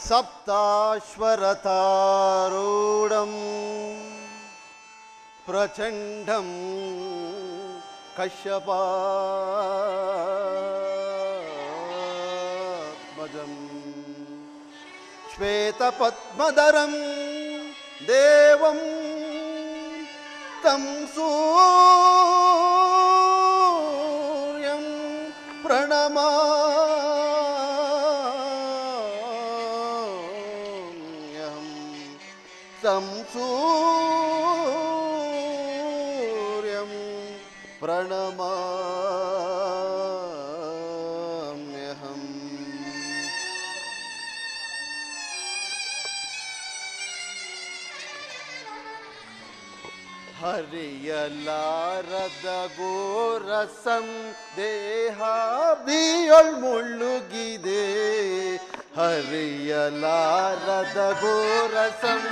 सप्ताश्वरथारूढं प्रचण्डं कश्यपात्मजं श्वेतपद्मधरं देवं तं सूर्यं प्रणमाम्यहं तं सूर्यं प्रणमाम्यहम्. ಹರಿಯಲಾರದ ಘೋರಸಂ ದೇಹಾಬ್ದಿಯೊಳ್ ಮುಳುಗಿದೆ. ಹರಿಯಲಾರದ ಘೋರಸಂ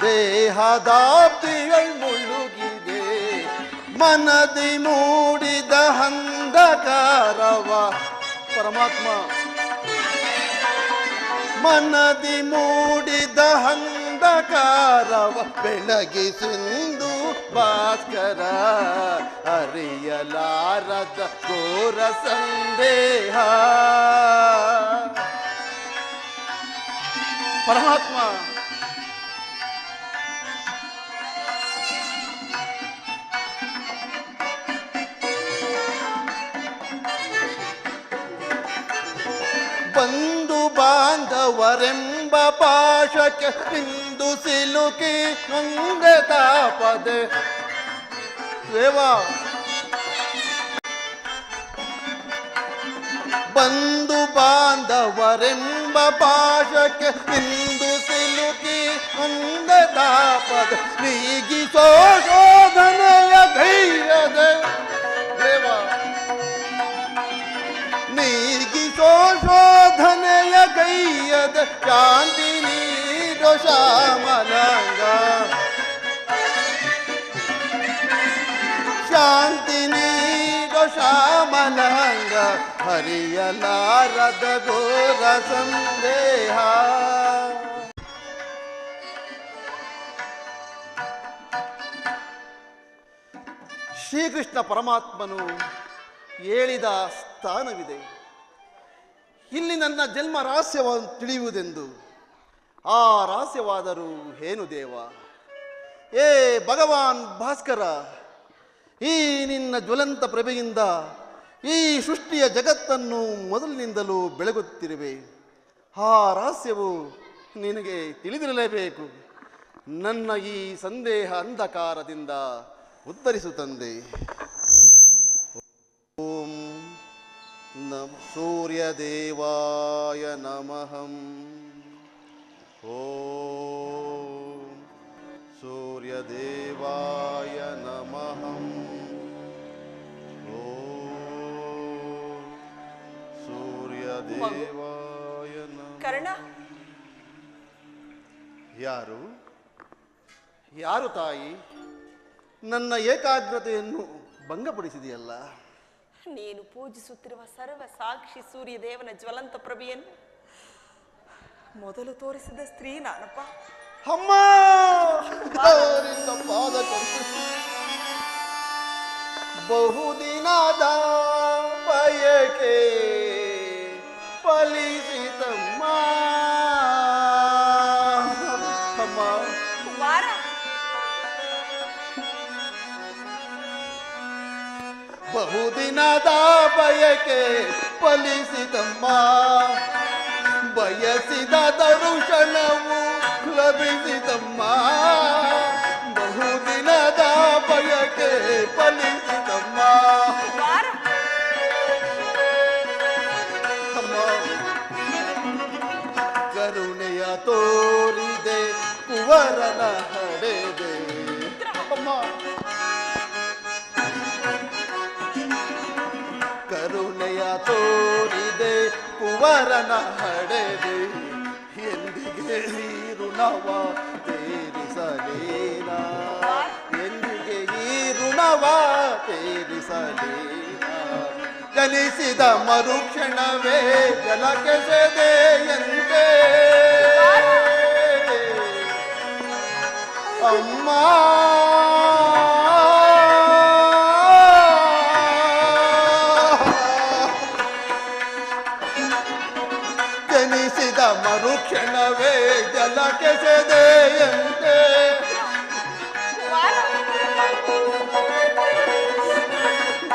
ದೇಹದಾಬ್ದಿಯೊಳ್ ಮುಳುಗಿದೆ. ಮನದಿ ಮೂಡಿದ ಅಂಧಕಾರವ ಪರಮಾತ್ಮ ಮನದಿ ಮೂಡಿದ ಅಂಧಕಾರವ ಬೆಳಗಿಸಿಂದು ಭಾಸ್ಕರ. ಅರಿಯಲಾರದ ಘೋರ ಸಂದೇಹ ಪರಮಾತ್ಮ ಬಂಧು ಬಾಂಧವರೆಂಬ ಪಾಶಕ್ಕೆ ಇಂದು ಸಿಲುಕಿ ನೊಂದೆ ತಾಪದೆ ದೇವಾ. ಬಂಧು ಬಾಂಧವರೆಂಬ ಪಾಶಕ್ಕೆ ಇಂದು ಸಿಲುಕಿ ನೊಂದೆ ತಾಪದ ನೀಗಿಸೋ ಶೋಧನೆಯ ಧೈರ್ಯದ ದೇವಾ. ನೀಗಿಸೋ ಶೋಧನೆಯ ಗೈಯದ ಶಾಂತಿ ನೀಡೋ ಶ್ಯಾಮಲಾಂಗ. ಶಾಂತಿ ನೀಡೋ ಶ್ಯಾಮಲಾಂಗ. ಹರಿಯಲಾರದ ಘೋರ ಸಂದೇಹ. ಶ್ರೀಕೃಷ್ಣ ಪರಮಾತ್ಮನು ಹೇಳಿದ ಸ್ಥಾನವಿದೆ. ಇಲ್ಲಿ ನನ್ನ ಜನ್ಮ ರಹಸ್ಯವನ್ನು ತಿಳಿಯುವುದೆಂದು. ಆ ರಹಸ್ಯವಾದರೂ ಏನು ದೇವ? ಏ ಭಗವಾನ್ ಭಾಸ್ಕರ, ಈ ನಿನ್ನ ಜ್ವಲಂತ ಪ್ರಭೆಯಿಂದ ಈ ಸೃಷ್ಟಿಯ ಜಗತ್ತನ್ನು ಮೊದಲಿನಿಂದಲೂ ಬೆಳಗುತ್ತಿರುವೆ. ಆ ರಹಸ್ಯವು ನಿನಗೆ ತಿಳಿದಿರಲೇಬೇಕು. ನನ್ನ ಈ ಸಂದೇಹ ಅಂಧಕಾರದಿಂದ ಉದ್ಧರಿಸು ತಂದೆ. ಓಂ ಸೂರ್ಯದೇವಾಯ ನಮಃ. ಓಂ ಸೂರ್ಯದೇವಾಯ ನಮಃ. ಓಂ ಸೂರ್ಯದೇವಾಯ ನಮಃ. ಕರ್ಣ, ಯಾರು ಯಾರು ತಾಯಿ? ನನ್ನ ಏಕಾಗ್ರತೆಯನ್ನು ಭಂಗಪಡಿಸಿದೆಯಲ್ಲ. ನೀನು ಪೂಜಿಸುತ್ತಿರುವ ಸರ್ವ ಸಾಕ್ಷಿ ಸೂರ್ಯದೇವನ ಜ್ವಲಂತ ಪ್ರಭೆಯನ್ನು ಮೊದಲು ತೋರಿಸಿದ ಸ್ತ್ರೀ ನಾನಪ್ಪ. ಅಮ್ಮ, ಬಹುದಿನದ ಬಯಕೆ ಫಲಿಸಿತಮ್ಮ. ಅಮ್ಮ, ಕುಮಾರ, ಬಹುದಿನದ ಬಯಕೆ ಫಲಿಸಿತಮ್ಮ. ಬಯಸಿದ ದರುಶನವು ಲಭಿಸಿತಮ್ಮ. ಬಹುದಿನದ ಬಯಕೆ ಫಲಿಸಿತಮ್ಮ. ಕುಮಾರ, ಅಮ್ಮ, ಕರುಣೆಯ ತೋರಿದೆ ಕುವರನ ಹಡೆದೆ. ಅಮ್ಮ, ಕರುಣೆಯ ತೋರಿದೆ ಕುವರನ ಹಡೆದೆ. ಎಂದಿಗೆ ಈ ಋಣವ ತೀರಿಸಲೇನ? ಎಂದಿಗೆ ಈ ಋಣವ ತೀರಿಸಲೇನ? ಜನಿಸಿದ ಮರುಕ್ಷಣವೇ ಜಲಕ್ಕೆ ಸೆದೆಯಂತೆ ಜನಿಸಿದ ಮರುಕ್ಷಣವೇ ಜಲಕ್ಕೆ ಸೆದೆಯಂತೆ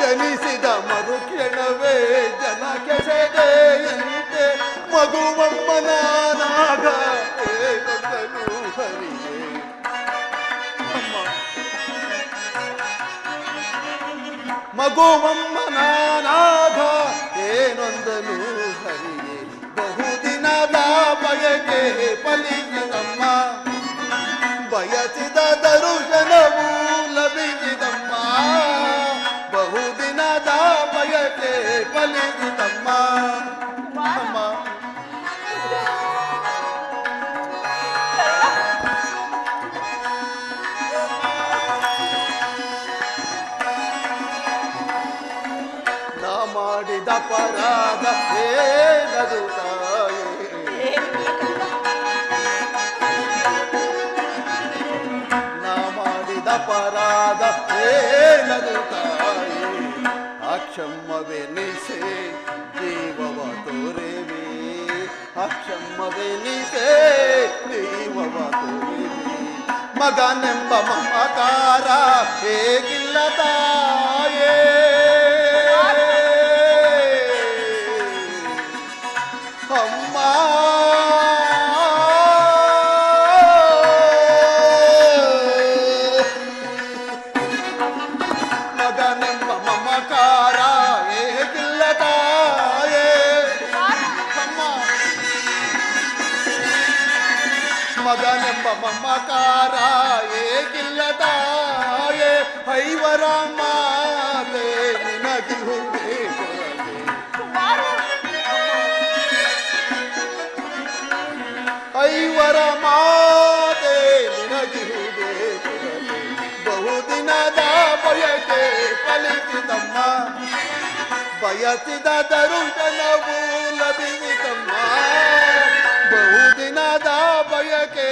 ಜನಿಸಿದ ಮರುಕ್ಷಣವೇ ಜಲಕ್ಕೆ ಸೆದೆಯಂತೆ ಮಗುವಮ್ಮನಾನಾಗ ಏಕಂದನು ಹರಿಯೇ ಮಗುವಮ್ಮನಾನಾಗ ಏನೊಂದನು ಹರಿಯೇ ಬಹುದಿನದ ಬಯಕೆ ಫಲಿಸಿದಮ್ಮ ಬಯಸಿದ ದರುಶನವೂ ಲಭಿಸಿದಮ್ಮ ಬಹುದಿನದ ಬಯಕೆ ಫಲಿಸಿದಮ್ಮ ಅಮ್ಮ ನಾ ಮಾಡಿದ ಅಪರಾಧ ಏನದು ತಾಯೇ ನಾ ಮಾಡಿದ ಅಪರಾಧ ಏನದು ತಾಯೇ ಅಕ್ಷಮ್ಮವೆನಿಸೆ ಜೀವವ ತೋರೆವೆ ಅಕ್ಷಮ್ಮವೆನಿಸೆ ಜೀವವ ತೋರೆವೆ ಮಗನೆಂಬ ಮಮಕಾರ ಹೇಗಿಲ್ಲ ತಾಯೇ ಅಮ್ಮ ಮಗನೆಂಬ ಮಮಕಾರ ಹೇಗಿಲ್ಲ ತಾಯೇ ಅಮ್ಮ ಮಗನೆಂಬ ಮಮಕಾರ ಹೇಗಿಲ್ಲ ತಾಯೇ ಐವರ ಮಾತೆ ನಿನಗಿರುವುದೇ ಐವರ ಮಾತೆ ನಿನಗಿರುವುದೇ ಕೊರತೆ ಬಹುದಿನದ ಬಯಕೆ ಫಲಿಸಿದಮ್ಮ ಬಯಸಿದ ದರುಶನವೂ ಲಭಿಸಿದಮ್ಮ ಬಹುದಿನದ ಬಯಕೆ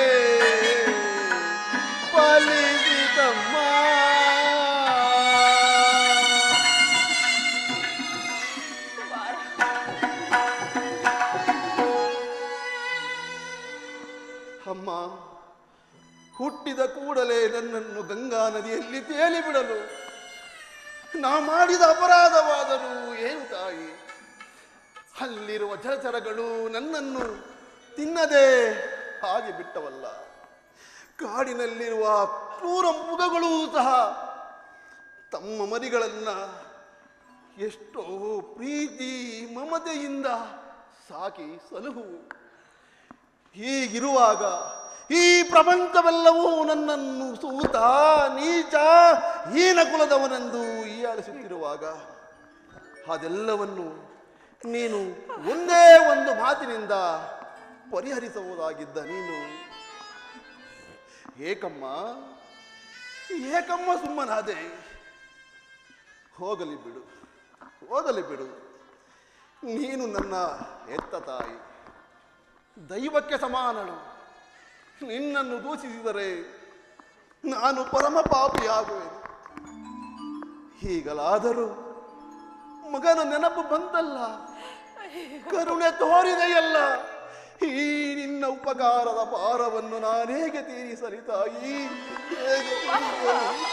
ಫಲಿಸಿದಮ್ಮ ಅಮ್ಮ ಹುಟ್ಟಿದ ಕೂಡಲೇ ನನ್ನನ್ನು ಗಂಗಾ ನದಿಯಲ್ಲಿ ತೇಲಿ ಬಿಡಲು ನಾ ಮಾಡಿದ ಅಪರಾಧವಾದರೂ ಏನು ತಾಯಿ ಅಲ್ಲಿರುವ ಜಲಚರಗಳು ನನ್ನನ್ನು ತಿನ್ನದೆ ಹಾಗೆ ಬಿಟ್ಟವಲ್ಲ ಕಾಡಿನಲ್ಲಿರುವ ಕ್ರೂರ ಮೃಗಗಳೂ ಸಹ ತಮ್ಮ ಮರಿಗಳನ್ನ ಎಷ್ಟೋ ಪ್ರೀತಿ ಮಮತೆಯಿಂದ ಸಾಕಿ ಸಲುಹುವು ಹೀಗಿರುವಾಗ ಈ ಪ್ರಪಂಚವೆಲ್ಲವೂ ನನ್ನನ್ನು ಸೂತ ನೀಚ ಹೀನ ಕುಲದವನೆಂದು ಹೀಯಾಳಿಸುತ್ತಿರುವಾಗ ಅದೆಲ್ಲವನ್ನು ನೀನು ಒಂದೇ ಒಂದು ಮಾತಿನಿಂದ ಪರಿಹರಿಸಬಹುದಾಗಿದ್ದ ನೀನು ಏಕಮ್ಮ ಸುಮ್ಮನಾದೆ ಹೋಗಲಿ ಬಿಡು ನೀನು ನನ್ನ ಹೆತ್ತ ತಾಯಿ ದೈವಕ್ಕೆ ಸಮಾನಳು ನಿನ್ನನ್ನು ದೂಷಿಸಿದರೆ ನಾನು ಪರಮ ಪಾಪಿಯಾಗುವೆನು ಹೀಗಲಾದರೂ ಮಗನ ನೆನಪು ಬಂತಲ್ಲ ಕರುಣೆ ತೋರಿದೆಯಲ್ಲ ಈ ನಿನ್ನ ಉಪಕಾರದ ಭಾರವನ್ನು ನಾನೇಗೆ ತೀರಿಸಲಿ ತಾಯಿ ಹೇಗೆ ತೀರಿಸಲಿ?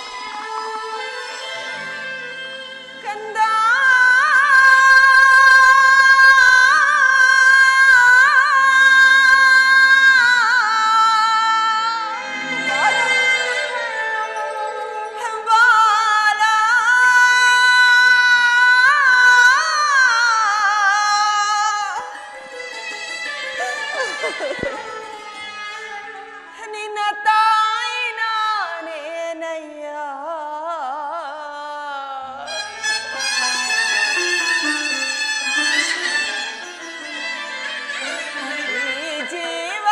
ಕಂದ ನಿನ್ನ ತಾಯಿ ನಾನೇನಯ್ಯ ಈ ಜೀವ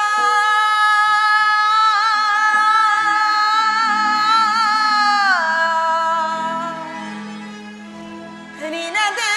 ನಿನದೇ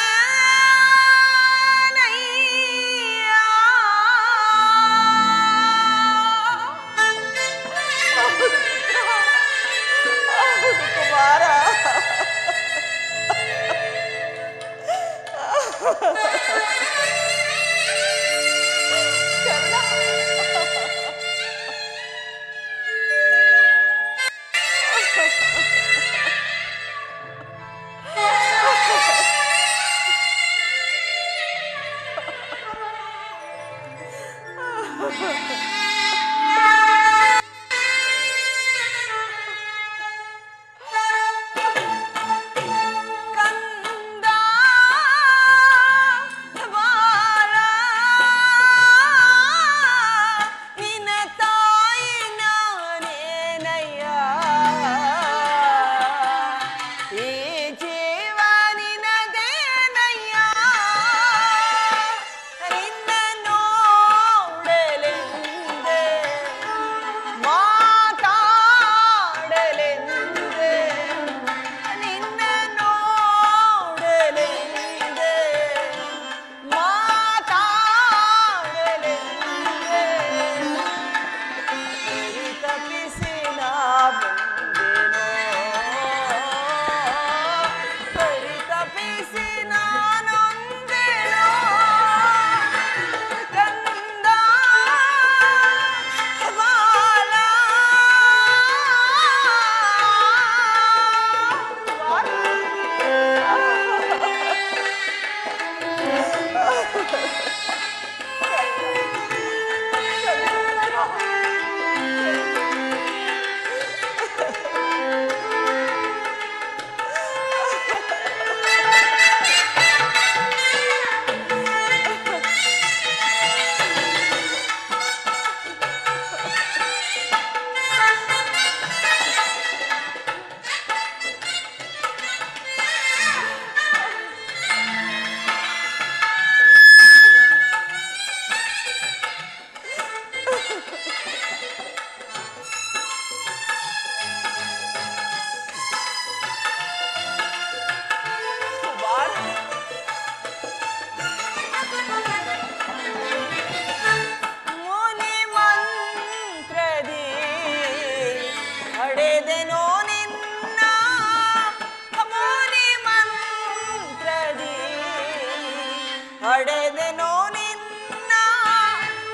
ಪಡೆದೆನೋ ನಿನ್ನ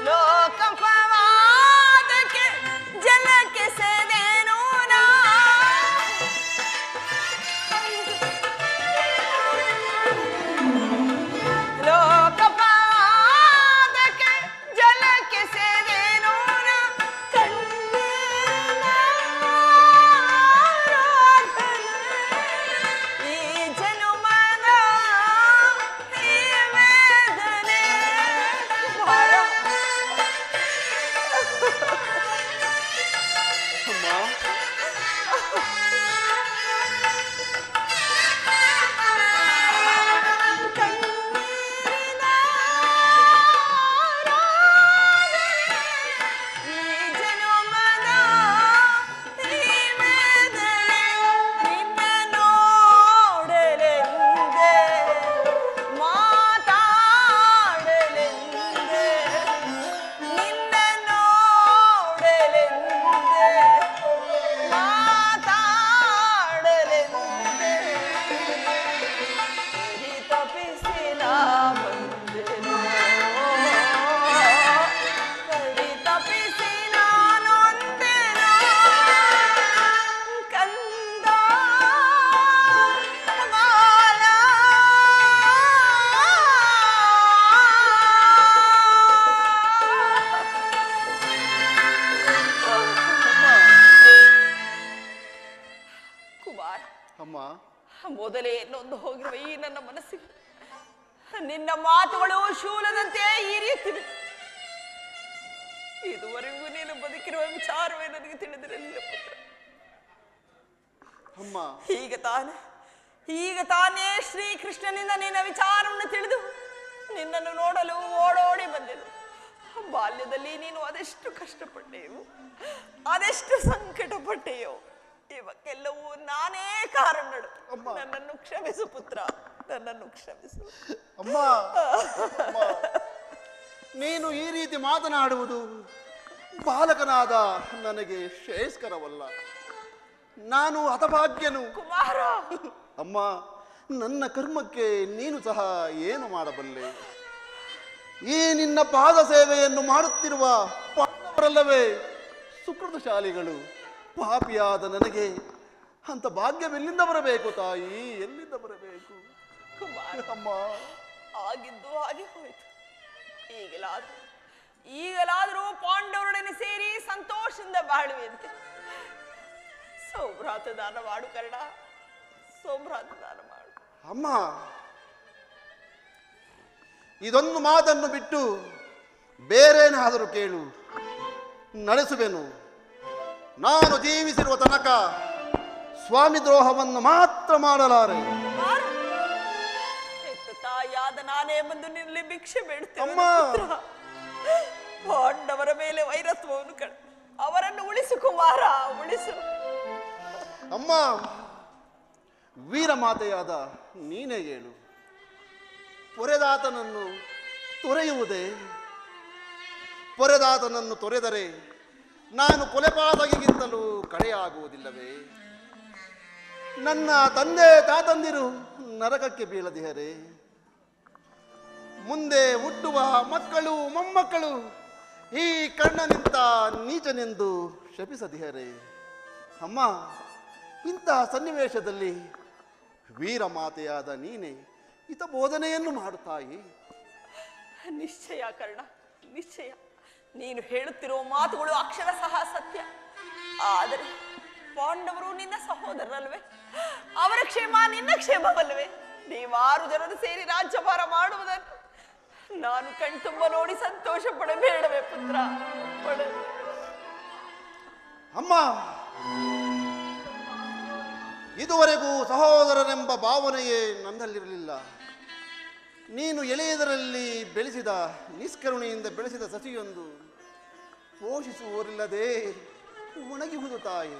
ಲೋಕಪವಾದಕ್ಕೆ ಜಲಕ್ಕೆ ಸೆದೆನೋ ನಾ ಲೋಕಪವಾದಕ್ಕೆ ಜಲಕ್ಕೆ ಸೆದೆನೋ ನಾ ಕಣ್ಣೀರ ಈ ಜನುಮದ ಈ ವೇದನೆ ಅಮ್ಮ, ಮೊದಲೇ ನೊಂದು ಹೋಗಿರುವ ಈ ನನ್ನ ಮನಸ್ಸಿಗೆ ನಿನ್ನ ಮಾತುಗಳು ಶೂಲದಂತೆ ಈರಿಯುತ್ತಿವೆ. ಇದುವರೆಗೂ ನೀನು ಬದುಕಿರುವ ವಿಚಾರವೇ ನನಗೆ ತಿಳಿದಿರಲಿಲ್ಲ ಪುತ್ರ. ಅಮ್ಮ, ಈಗ ತಾನೇ ಶ್ರೀಕೃಷ್ಣನಿಂದ ನಿನ್ನ ವಿಚಾರವನ್ನು ತಿಳಿದು ನಿನ್ನನ್ನು ನೋಡಲು ಓಡೋಡಿ ಬಂದೆನು. ಬಾಲ್ಯದಲ್ಲಿ ನೀನು ಅದೆಷ್ಟು ಕಷ್ಟಪಟ್ಟೆಯೋ, ಅದೆಷ್ಟು ಸಂಕಟ ಪಟ್ಟೆಯೋ, ಇವಕ್ಕೆಲ್ಲವೂ ನಾನೇ ಕಾರಣಳು. ನನ್ನನ್ನು ಕ್ಷಮಿಸು ಪುತ್ರ, ನನ್ನನ್ನು ಕ್ಷಮಿಸು. ಅಮ್ಮ, ನೀನು ಈ ರೀತಿ ಮಾತನಾಡುವುದು ಬಾಲಕನಾದ ನನಗೆ ಶ್ರೇಯಸ್ಕರವಲ್ಲ. ನಾನು ಹತಭಾಗ್ಯನು. ಕುಮಾರ, ಅಮ್ಮ, ನನ್ನ ಕರ್ಮಕ್ಕೆ ನೀನು ಸಹ ಏನು ಮಾಡಬಲ್ಲೆ? ಈ ನಿನ್ನ ಪಾದ ಸೇವೆಯನ್ನು ಮಾಡುತ್ತಿರುವ ಪಾಂಡವರಲ್ಲವೇ ಸುಕೃತಶಾಲಿಗಳು. ಪಾಪಿಯಾದ ನನಗೆ ಅಂತ ಭಾಗ್ಯವೆಲ್ಲಿಂದ ಬರಬೇಕು ತಾಯಿ, ಎಲ್ಲಿಂದ ಬರಬೇಕು? ಕುಮಾರ, ಅಮ್ಮ, ಆಗಿದ್ದು ಹಾಗೆ ಹೋಯಿತು. ಈಗಲಾದರೂ ಬಾಳುವೆಂತೆ. ಸೌಭ್ರಾತ ದಾನ ಮಾಡು ಕರ್ಣ, ಸೌಭ್ರಾತ ದಾನ ಮಾಡು. ಅಮ್ಮ, ಇದೊಂದು ಮಾತನ್ನು ಬಿಟ್ಟು ಬೇರೇನಾದರೂ ಕೇಳು, ನಡೆಸುವೆನು. ನಾನು ಜೀವಿಸಿರುವ ತನಕ ಸ್ವಾಮಿ ದ್ರೋಹವನ್ನು ಮಾತ್ರ ಮಾಡಲಾರೆ. ಹೆತ್ತ ತಾಯಾದ ನಾನೇ ಬಂದು ನಿನ್ನಲ್ಲಿ ಭಿಕ್ಷೆ ಬೇಡುತ್ತೇನೆ. ಅಮ್ಮ, ಪಾಂಡವರ ಮೇಲೆ ವೈರತ್ವವನ್ನು ಅವರನ್ನು ಉಳಿಸು ಕುಮಾರ, ಉಳಿಸು. ಅಮ್ಮ, ವೀರಮಾತೆಯಾದ ನೀನೇ ಹೇಳು, ಪೊರೆದಾತನನ್ನು ತೊರೆಯುವುದೇ? ಪೊರೆದಾತನನ್ನು ತೊರೆದರೆ ನಾನು ಕೊಲೆಪಾತಕಿಗಿಂತಲೂ ಕಡೆಯಾಗುವುದಿಲ್ಲವೇ? ನನ್ನ ತಂದೆ ತಾತಂದಿರು ನರಕಕ್ಕೆ ಬೀಳದಿಹರೇ? ಮುಂದೆ ಹುಟ್ಟುವ ಮಕ್ಕಳು ಮೊಮ್ಮಕ್ಕಳು ಈ ಕರ್ಣನಿಂತ ನೀಚನೆಂದು ಶಪಿಸದಿಹರೇ? ಅಮ್ಮ, ಇಂತಹ ಸನ್ನಿವೇಶದಲ್ಲಿ ವೀರಮಾತೆಯಾದ ನೀನೇ ಹಿತಬೋಧನೆಯನ್ನು ಮಾಡುತ್ತಾಯಿ. ನಿಶ್ಚಯ ಕರ್ಣ, ನಿಶ್ಚಯ. ನೀನು ಹೇಳುತ್ತಿರುವ ಮಾತುಗಳು ಅಕ್ಷರ ಸಹ ಸತ್ಯ. ಆದರೆ ಪಾಂಡವರು ನಿನ್ನ ಸಹೋದರರಲ್ವೇ? ಅವರ ಕ್ಷೇಮ ನಿನ್ನ ಕ್ಷೇಮವಲ್ಲವೇ? ನೀವಾರು ಜನರು ಸೇರಿ ರಾಜ್ಯಭಾರ ಮಾಡುವುದನ್ನು ನಾನು ಕಣ್ತುಂಬ ನೋಡಿ ಸಂತೋಷ ಪಡಬೇಡವೇ ಪುತ್ರ? ಅಮ್ಮ, ಇದುವರೆಗೂ ಸಹೋದರನೆಂಬ ಭಾವನೆಯೇ ನನ್ನಲ್ಲಿರಲಿಲ್ಲ. ನೀನು ಎಳೆಯದರಲ್ಲಿ ಬೆಳೆಸಿದ, ನಿಷ್ಕರುಣೆಯಿಂದ ಬೆಳೆಸಿದ ಸಸಿಯೊಂದು ಪೋಷಿಸುವರಿಲ್ಲದೆ ಒಣಗಿಹುದು ತಾಯಿ,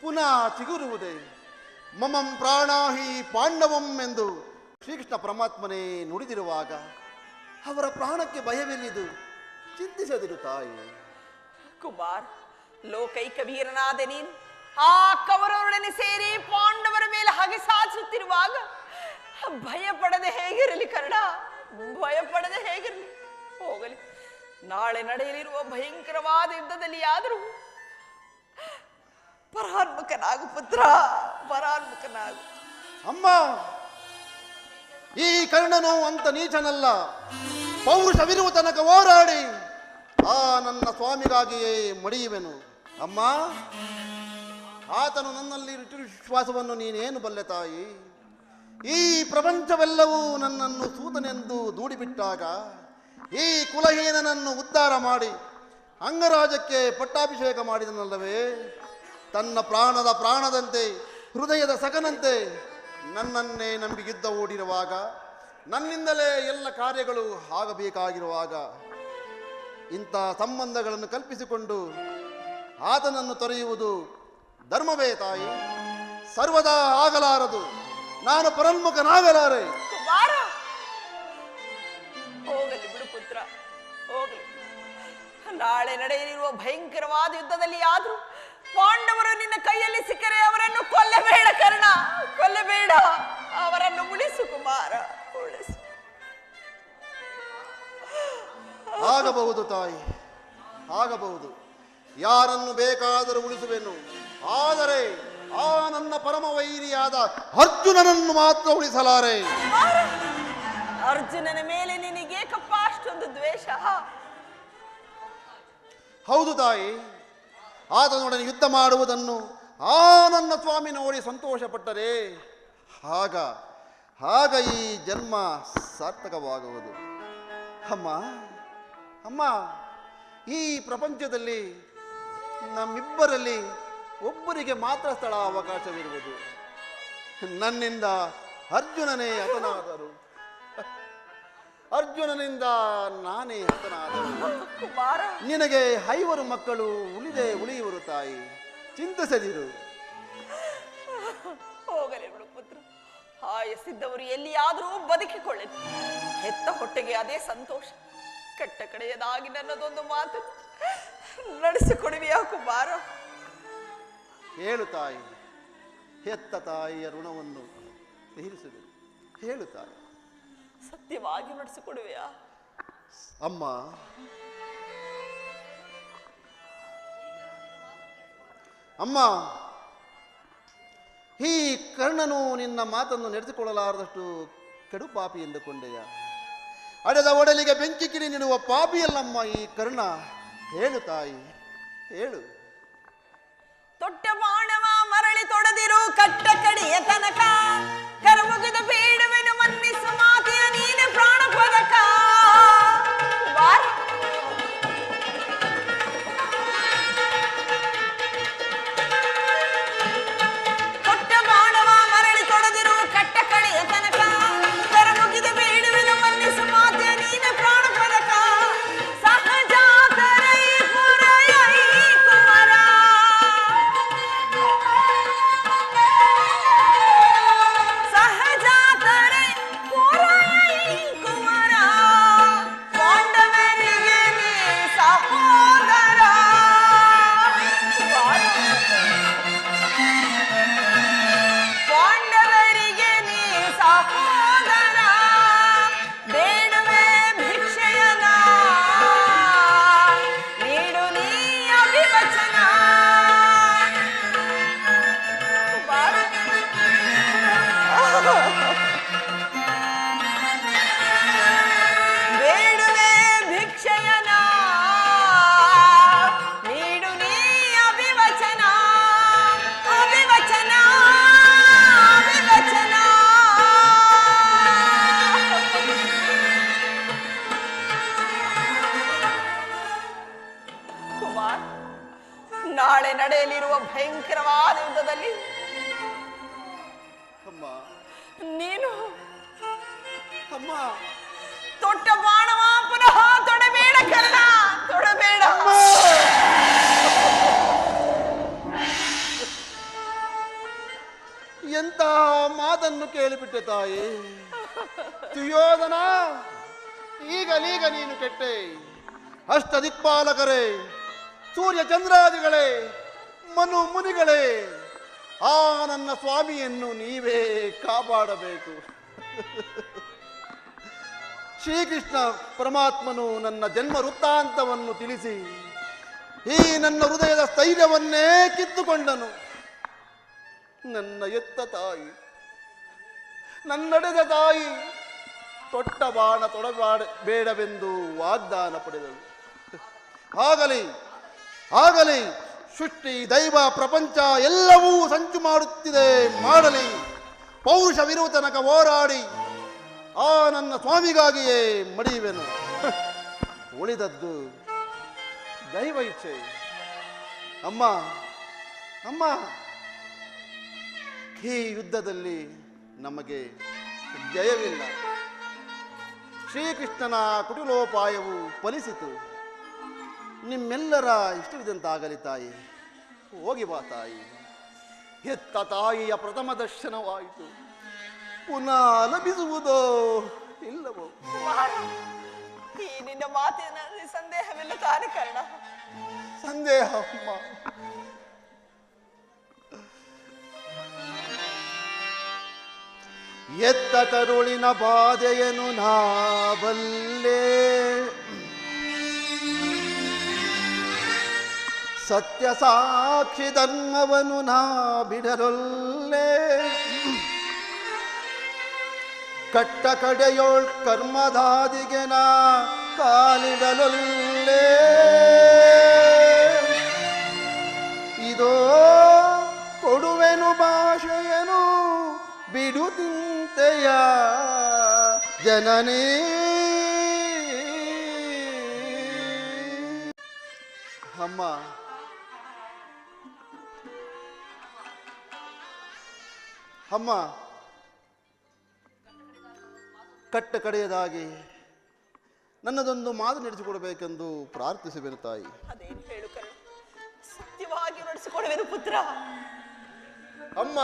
ಪುನಃ ಚಿಗುರುವುದೇ. ಮಮಂ ಪ್ರಾಣಾಹಿ ಪಾಂಡವಂ ಎಂದು ಶ್ರೀಕೃಷ್ಣ ಪರಮಾತ್ಮನೇ ನುಡಿದಿರುವಾಗ ಅವರ ಪ್ರಾಣಕ್ಕೆ ಭಯವೆಲ್ಲಿದು? ಚಿಂತಿಸದಿರು ತಾಯಿ. ಕುಮಾರ್, ಲೋಕೈಕ ವೀರನಾದ ನೀನು ಆ ಕೌರವರೊಡನೆ ಸೇರಿ ಪಾಂಡವರ ಮೇಲೆ ಹಗೆ ಸಾಧಿಸುತ್ತಿರುವಾಗ ಭಯಪಡದೆ ಹೇಗಿರಲಿ ಕರ್ಣ? ಭಯಪಡದೆ ಹೇಗಿರಲಿ? ಹೋಗಲಿ, ನಾಳೆ ನಡೆಯಲಿರುವ ಭಯಂಕರವಾದ ಯುದ್ಧದಲ್ಲಿ ಆದರೂ ಪರಾನ್ಮುಖನಾಗು ಪುತ್ರ, ಪರಾನ್ಮುಖನಾಗು. ಅಮ್ಮ, ಈ ಕರ್ಣನು ಅಂತ ನೀಚನಲ್ಲ. ಪೌರುಷವಿರುವ ತನಕ ಹೋರಾಡಿ ಆ ನನ್ನ ಸ್ವಾಮಿಗಾಗಿಯೇ ಮಡಿಯುವೆನು. ಅಮ್ಮ, ಆತನು ನನ್ನಲ್ಲಿ ಇಟ್ಟಿರುವ ವಿಶ್ವಾಸವನ್ನು ನೀನೇನು ಬಲ್ಲೆ ತಾಯಿ? ಈ ಪ್ರಪಂಚವೆಲ್ಲವೂ ನನ್ನನ್ನು ಸೂತನೆಂದು ದೂಡಿಬಿಟ್ಟಾಗ ಈ ಕುಲಹೀನನನ್ನು ಉದ್ಧಾರ ಮಾಡಿ ಅಂಗರಾಜಕ್ಕೆ ಪಟ್ಟಾಭಿಷೇಕ ಮಾಡಿದನಲ್ಲವೇ? ತನ್ನ ಪ್ರಾಣದ ಪ್ರಾಣದಂತೆ, ಹೃದಯದ ಸಖನಂತೆ ನನ್ನನ್ನೇ ನಂಬಿ ಯುದ್ಧ ಓಡಿರುವಾಗ, ನನ್ನಿಂದಲೇ ಎಲ್ಲ ಕಾರ್ಯಗಳು ಆಗಬೇಕಾಗಿರುವಾಗ ಇಂಥ ಸಂಬಂಧಗಳನ್ನು ಕಲ್ಪಿಸಿಕೊಂಡು ಆತನನ್ನು ತೊರೆಯುವುದು ಧರ್ಮವೇ ತಾಯಿ? ಸರ್ವದಾ ಆಗಲಾರದು. ನಾನು ಪರನ್ಮುಖನಾಗಲಾರೆ. ಹೋಗಲಿ ಬಿಡು ಪುತ್ರ, ಹೋಗಲಿ. ನಾಳೆ ನಡೆಯಲಿರುವ ಭಯಂಕರವಾದ ಯುದ್ಧದಲ್ಲಿ ಆದ್ರೂ ಪಾಂಡವರು ನಿನ್ನ ಕೈಯಲ್ಲಿ ಸಿಕ್ಕರೆ ಅವರನ್ನು ಕೊಲ್ಲಬೇಡ ಕರ್ಣ, ಕೊಲ್ಲಬೇಡ. ಅವರನ್ನು ಉಳಿಸು ಕುಮಾರ, ಉಳಿಸು. ಆಗಬಹುದು ತಾಯಿ, ಆಗಬಹುದು. ಯಾರನ್ನು ಬೇಕಾದರೂ ಉಳಿಸುವೆನು. ಆದರೆ ಆ ನನ್ನ ಪರಮ ವೈರಿಯಾದ ಅರ್ಜುನನನ್ನು ಮಾತ್ರ ಉಳಿಸಲಾರೆ. ಅರ್ಜುನನ ಮೇಲೆ ನಿನಗೇಕಪ್ಪ ಅಷ್ಟೊಂದು ದ್ವೇಷ? ಹೌದು ತಾಯಿ, ಆತನೊಡನೆ ಯುದ್ಧ ಮಾಡುವುದನ್ನು ಆ ನನ್ನ ಸ್ವಾಮಿ ನೋಡಿ ಸಂತೋಷಪಟ್ಟರೆ ಆಗ ಈ ಜನ್ಮ ಸಾರ್ಥಕವಾಗುವುದು. ಅಮ್ಮ, ಅಮ್ಮ, ಈ ಪ್ರಪಂಚದಲ್ಲಿ ನಮ್ಮಿಬ್ಬರಲ್ಲಿ ಒಬ್ಬರಿಗೆ ಮಾತ್ರ ಸ್ಥಳ ಅವಕಾಶವಿರುವುದು. ನನ್ನಿಂದ ಅರ್ಜುನನೇ ಹತನಾದರು, ಅರ್ಜುನನಿಂದ ನಾನೇ ಹತನಾದರು. ನಿನಗೆ 5 ಮಕ್ಕಳು ಉಳಿಯುವರು ತಾಯಿ, ಚಿಂತಿಸದಿರು. ಹೋಗಲಿ ಬಿಡು ಪುತ್ರ, ಆಯಸ್ಸಿದ್ದವರು ಎಲ್ಲಿಯಾದರೂ ಬದುಕಿಕೊಳ್ಳಿ. ಹೆತ್ತ ಹೊಟ್ಟೆಗೆ ಅದೇ ಸಂತೋಷ. ಕಟ್ಟ ಕಡೆಯದಾಗಿ ನನ್ನದೊಂದು ಮಾತು ನಡೆಸಿಕೊಡುವಿಯಾ ಕುಮಾರ? ಹೇಳು ತಾಯಿ, ಹೆತ್ತ ತಾಯಿಯ ಋಣವನ್ನು ತೀರಿಸುವೆ. ಹೇಳು ತಾಯಿ, ಸತ್ಯವಾಗಿ ನಡೆಸಿಕೊಡುವೆಯಾ? ಅಮ್ಮ, ಅಮ್ಮ, ಈ ಕರ್ಣನು ನಿನ್ನ ಮಾತನ್ನು ನಡೆಸಿಕೊಳ್ಳಲಾರದಷ್ಟು ಕೆಡು ಪಾಪಿ ಎಂದುಕೊಂಡೆಯ? ಅಡೆದ ಒಡಲಿಗೆ ಬೆಂಕಿ ಕಿಡಿ ನೀಡುವ ಪಾಪಿಯಲ್ಲಮ್ಮ ಈ ಕರ್ಣ. ಹೇಳು ತಾಯಿ, ಹೇಳು. ತೊಟ್ಟ ಬಾಣವ ಮರಳಿ ತೊಡೆದಿರು ಕಟ್ಟ ಕಡೆಯ ತನಕ ಕರಮುಗಿದ ಬೇಡುವೆನು ಮನ್ನಿಸು ಮಾತೆಯ ನೀನೆ ಪ್ರಾಣ ಪದಕ ತೊಟ್ಟ ಬಾಣವ ಮರಳಿ ತೊಡೆದಿರು ಕಟ್ಟ ಕಡೆಯ ತನಕ ಕರಮುಗಿದ ಬೇಡುವೆನು ಮನ್ನಿಸು ಮಾತೆಯ ನೀನೆ ಪ್ರಾಣ ಪದಕ ಸಹಜಾತರೈ ಪುರಯೈ ಕುಮರ ಸಹಜಾತರೈ ಪುರಯೈ ಕುಮರ ಪಾಂಡವರಿಗೆ ನೀ ಸಹೋದರ ಪಾಂಡವರಿಗೆ ನೀ ಸಹೋದರ ಬೇಡುವೆ ಭಿಕ್ಷೆಯನ ನೀಡು ನೀ ಅಭಿವಚನ ಬೇಡುವೆ ಭಿಕ್ಷೆಯನ ನೀಡು ನೀ ಅಭಿವಚನ ಅಭಿವಚನ ಅಭಿವಚನ ಕುಮಾರ್ ನಾಳೆ ನಡೆಯಲಿರುವ ಭಯಂಕರವಾದ ಯುದ್ಧದಲ್ಲಿ ಅಮ್ಮ ನೀನು ಅಮ್ಮ ತೊಟ್ಟ ಬಾಣವ ಪುನಃ ತೊಡಬೇಡ ಕರ್ಣ ತೊಡಬೇಡ ಎಂತಹ ಮಾತನ್ನು ಕೇಳಿಬಿಟ್ಟೆ ತಾಯಿ. ಸುಯೋಧನ, ಈಗಲೀಗ ನೀನು ಕೆಟ್ಟೆ. ಅಷ್ಟದಿಕ್ಪಾಲಕರೇ, ಸೂರ್ಯ ಚಂದ್ರಾದಿಗಳೇ, ಮನು ಮುನಿಗಳೇ, ಆ ನನ್ನ ಸ್ವಾಮಿಯನ್ನು ನೀವೇ ಕಾಪಾಡಬೇಕು. ಶ್ರೀಕೃಷ್ಣ ಪರಮಾತ್ಮನು ನನ್ನ ಜನ್ಮ ವೃತ್ತಾಂತವನ್ನು ತಿಳಿಸಿ ಈ ನನ್ನ ಹೃದಯದ ಸ್ಥೈರ್ಯವನ್ನೇ ಕಿತ್ತುಕೊಂಡನು. ನನ್ನ ಎತ್ತ ತಾಯಿ, ನನ್ನಡೆದ ತಾಯಿ ತೊಟ್ಟ ಬಾಣ ಬೇಡವೆಂದು ವಾಗ್ದಾನ ಪಡೆದಳು. ಆಗಲಿ ಸೃಷ್ಟಿ ದೈವ ಪ್ರಪಂಚ ಎಲ್ಲವೂ ಸಂಚು ಮಾಡುತ್ತಿದೆ, ಮಾಡಲಿ. ಪೌರುಷವಿರುವ ತನಕ ಹೋರಾಡಿ ಆ ನನ್ನ ಸ್ವಾಮಿಗಾಗಿಯೇ ಮಡಿಯುವೆನು. ಉಳಿದದ್ದು ದೈವ ಇಚ್ಛೆ. ಅಮ್ಮ ಅಮ್ಮ, ಈ ಯುದ್ಧದಲ್ಲಿ ನಮಗೆ ಜಯವಿಲ್ಲ. ಶ್ರೀಕೃಷ್ಣನ ಕುಟಿಲೋಪಾಯವು ಫಲಿಸಿತು. ನಿಮ್ಮೆಲ್ಲರ ಇಷ್ಟವಿದಂತಾಗಲಿ ತಾಯಿ. ಹೋಗಿ ಬಾ ತಾಯಿ. ಹೆತ್ತ ತಾಯಿಯ ಪ್ರಥಮ ದರ್ಶನವಾಯಿತು. ಪುನಃ ಲಭಿಸುವುದೋ ಇಲ್ಲವೋ? ಈ ನಿನ್ನ ಮಾತಿನಲ್ಲಿ ಸಂದೇಹವಿಲ್ಲ ತಾನೆ ಕರ್ಣ? ಸಂದೇಹ ಅಮ್ಮ. ಎತ್ತ ಕರುಳಿನ ಬಾಧೆಯನು ನಾ ಬಲ್ಲೆ, ಸತ್ಯ ಸಾಕ್ಷಿ ಧರ್ಮವನು ನಾ ಬಿಡರೊಲ್ಲೆ, ಕಟ್ಟ ಕಡೆಯೋಳ್ ಕರ್ಮದಾದಿಗೆ ನಾ ಕಾಲಿಡಲೊಲ್ಲೆ. ಇದೋ ಕೊಡುವೆನು ಭಾಷೆಯನು ಬಿಡುತ್ತಿಂತೆಯ ಜನನೇ. ಅಮ್ಮ, ಅಮ್ಮ, ಕಟ್ಟ ಕಡೆಯದಾಗಿ ನನ್ನದೊಂದು ಮಾತು ನಡೆಸಿಕೊಡಬೇಕೆಂದು ಪ್ರಾರ್ಥಿಸುವೆನು ತಾಯಿ. ಅದೇನು ಹೇಳು ಕರ್ಣ, ಸತ್ಯವಾಗಿ ನಡೆಸಿಕೊಡುವೆನು ಪುತ್ರ. ಅಮ್ಮ,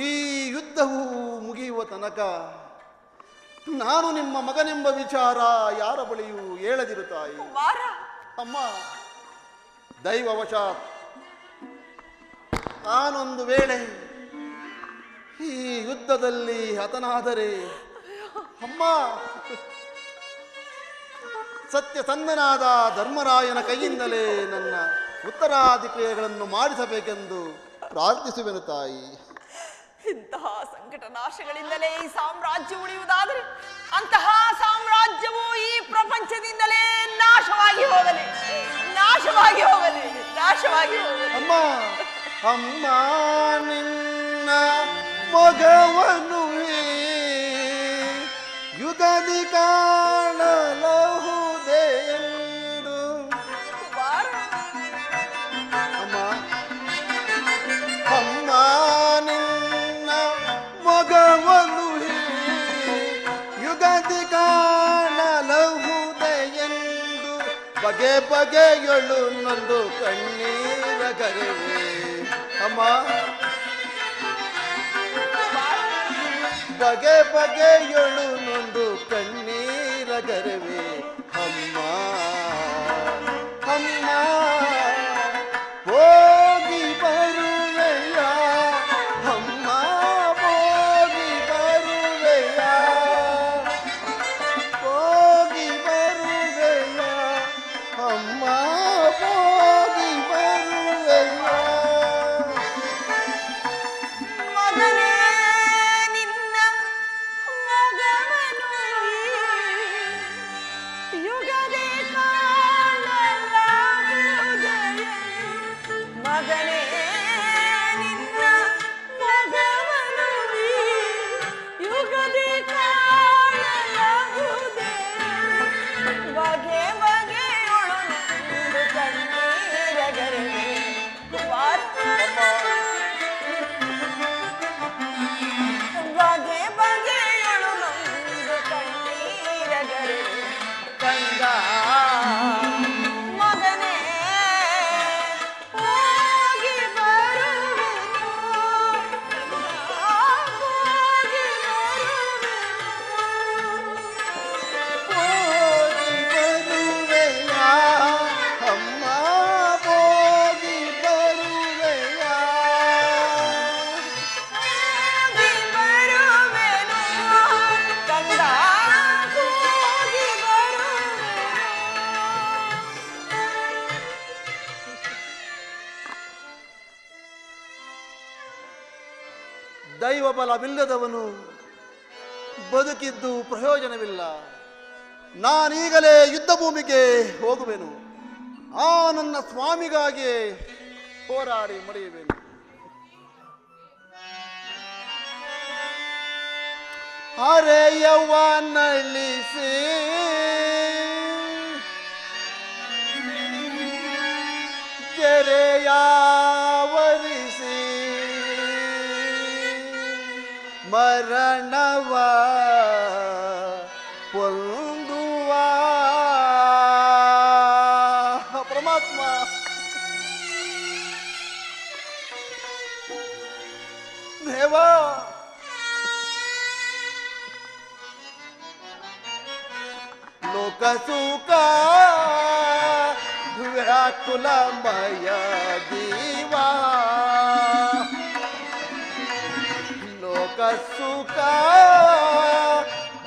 ಈ ಯುದ್ಧವು ಮುಗಿಯುವ ತನಕ ನಾನು ನಿಮ್ಮ ಮಗನೆಂಬ ವಿಚಾರ ಯಾರ ಬಳಿಯೂ ಹೇಳದಿರು ತಾಯಿ. ಅಮ್ಮ, ದೈವವಶಾತ್ ನಾನೊಂದು ವೇಳೆ ಈ ಯುದ್ಧದಲ್ಲಿ ಹತನಾದರೆ ಅಮ್ಮ, ಸತ್ಯಸಂಧನಾದ ಧರ್ಮರಾಯನ ಕೈಯಿಂದಲೇ ನನ್ನ ಉತ್ತರಾಧಿಕ್ರಿಯೆಗಳನ್ನು ಮಾಡಿಸಬೇಕೆಂದು ಪ್ರಾರ್ಥಿಸುವೆನು ತಾಯಿ. ಇಂತಹ ಸಂಕಟ ನಾಶಗಳಿಂದಲೇ ಈ ಸಾಮ್ರಾಜ್ಯ ಉಳಿಯುವುದಾದರೆ ಅಂತಹ ಸಾಮ್ರಾಜ್ಯವು ಈ ಪ್ರಪಂಚದಿಂದಲೇ ನಾಶವಾಗಿ ಹೋಗಲಿ, ನಾಶವಾಗಿ ಹೋಗಲಿ, ನಾಶ ನಾಶವಾಗಿ ಹೋಗಲಿ. ಅಮ್ಮ ಅಮ್ಮ ನಿನ್ನ ಮೊಗವನು ಯುಗದಿ ಕಾಣಲಹುದೆಂದು. ಅಮ್ಮ ಅಮ್ಮ ನಿನ್ನ ಮೊಗವನು ಯುಗದಿ ಕಾಣಲಹುದೆಂದು ಬಗೆ ಬಗೆಯೊಳು ನೊಂದು ಕಣ್ಣೀರ ಗರೆವೆ. ಅಮ್ಮ ಬಗೆ ಬಗೆಯೊಳು ನೊಂದು ಕಣ್ಣೀರ ಗರೆವೆ. ಅಮ್ಮ ಅಮ್ಮ ಹೋಗಿ ಬರುವೆಯ ಅಮ್ಮ ಹೋಗಿ ಬರುವೆಯ ಹೋಗಿ ಬರುವೆಯ ಅಮ್ಮ ಹೋಗಿ ಬರುವೆಯ. ಮಗನೇ ನಿನ್ನ ಮೊಗವನು ಯುಗದೇ ಕಾಣಲಾಗುವುದೆಂದು. ಮಗನೇ ನಿನ್ನ ಮೊಗವನು ಯುಗದೇ ಕಾಣಲಾಗುವುದೆಂದು. ಬಗೆ ಬಗೆಯೊಳು ನೊಂದು ಕಣ್ಣೀರ ಗರೆವೆ. ಬಗೆ ಬಗೆಯೊಳು ನೊಂದು ಕಣ್ಣೀರ ಗರೆವೆ. ಕಂದ ಮಗನೇ ಹೋಗಿ ಬರುವೆನು. ಹೋಗಿ ಬರುವೆನು. ಹೋಗಿ ಬರುವೆಯ ಅಮ್ಮ ಹೋಗಿ ಬರುವೆಯ. ಹೋಗಿ ಬರುವೆನು. ಕಂದ ಹೋಗಿ ಬರುವೆನು. ದೈವ ಬಲವಿಲ್ಲದವನು ಬದುಕಿದ್ದು ಪ್ರಯೋಜನವಿಲ್ಲ. ನಾನೀಗಲೇ ಯುದ್ಧ ಭೂಮಿಗೆ ಹೋಗುವೆನು. ಆ ನನ್ನ ಸ್ವಾಮಿಗಾಗಿ ಹೋರಾಡಿ ಮಡಿಯುವೆನು. ಹರೆಯವ್ವ ನಳಿಸಿ ಜರೆಯಾವರಿಸಿ ಮರಣವ ಪೊಂದುವ ಪರಮಾತ್ಮ. ದೇವ ಲೋಕ ಸುಖ ವ್ಯಾಕುಲಮಯ ದೀವಾ ಲೋಕ ಸುಖ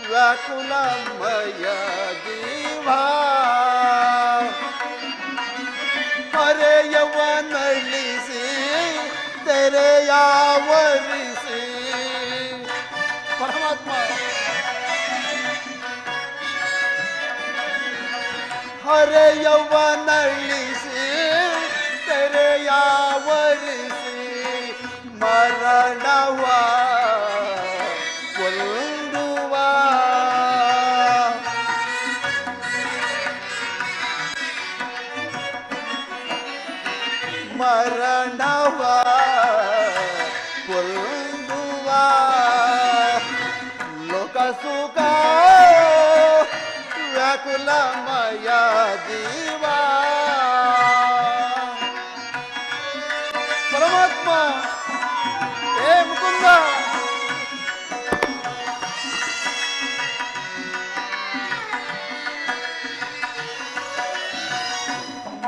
ವ್ಯಾಕುಲಮಯ ದೀವಾ ಹರೆಯವ ನಳಿಸಿ ತೆರೆಯಾವರಿಸಿ ಪರಮಾತ್ಮ ಹರೆಯವ ನಳಿಸಿ ತೆರೆಯಾವರಿಸಿ ಮರಣವ ಕೊಲ್ಲುವ ಮರಣವ ಕೊಲ್ಲುವ ಲೋಕ ಸುಖ ವ್ಯಾಕುಲಮಯ ದೀವಾ ಪರಮಾತ್ಮ ಹೇ ಮುಕುಂದ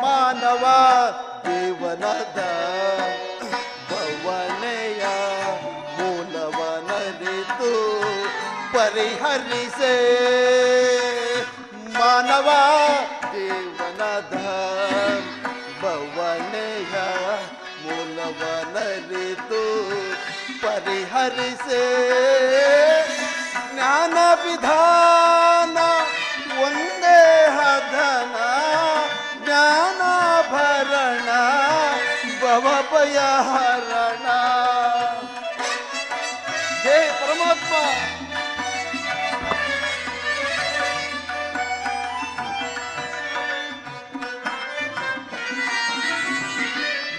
ಮಾನವ ಜೀವನದ ಭವನೆಯ ಮೂಲವನರಿತು ಪರಿಹರಿಸೆ ಮಾನವ ಜೀವನದ ಭವನೆಯ ಮೂಲವನರಿತು ಪರಿಹರಿಸೆ ಜ್ಞಾನ ವಿಧಾನ ಒಂದೇ ಹದನ ಜ್ಞಾನಾಭರಣ ಭವಭಯಹರಣ. ಹೇ ಪರಮಾತ್ಮ,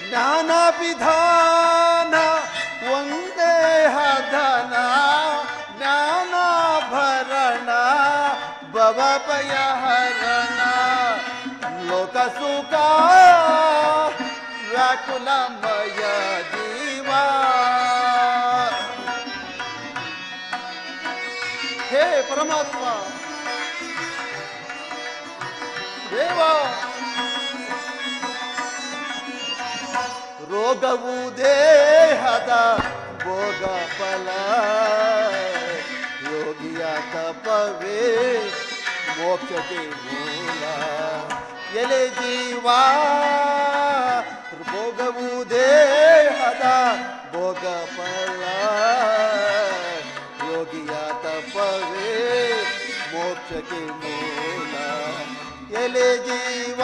ಜ್ಞಾನ ವಿಧಾನ ಒಂದೇ ಹದನ, ಜ್ಞಾನಾಭರಣ ಭವಭಯಹರಣ. ಲೋಕ ಸುಖ ವ್ಯಾಕುಲಮಯ ಜೀವ. ಹೇ ಪರಮಾತ್ಮ, ದೇವ, ರೋಗವು ದೇಹದ ಭೋಗ ಫಲ, ಯೋಗಿಯ ತಪವೇ ಮೋಕ್ಷಕ್ಕೆ ಮೂಲ. ಎಲೆ ಜೀವ, ಭೋಗವು ದೇಹದ ಭೋಗ ಫಲ, ಯೋಗಿಯ ತಪವೇ ಮೋಕ್ಷಕ್ಕೆ ಮೂಲ. ಎಲೆ ಜೀವ,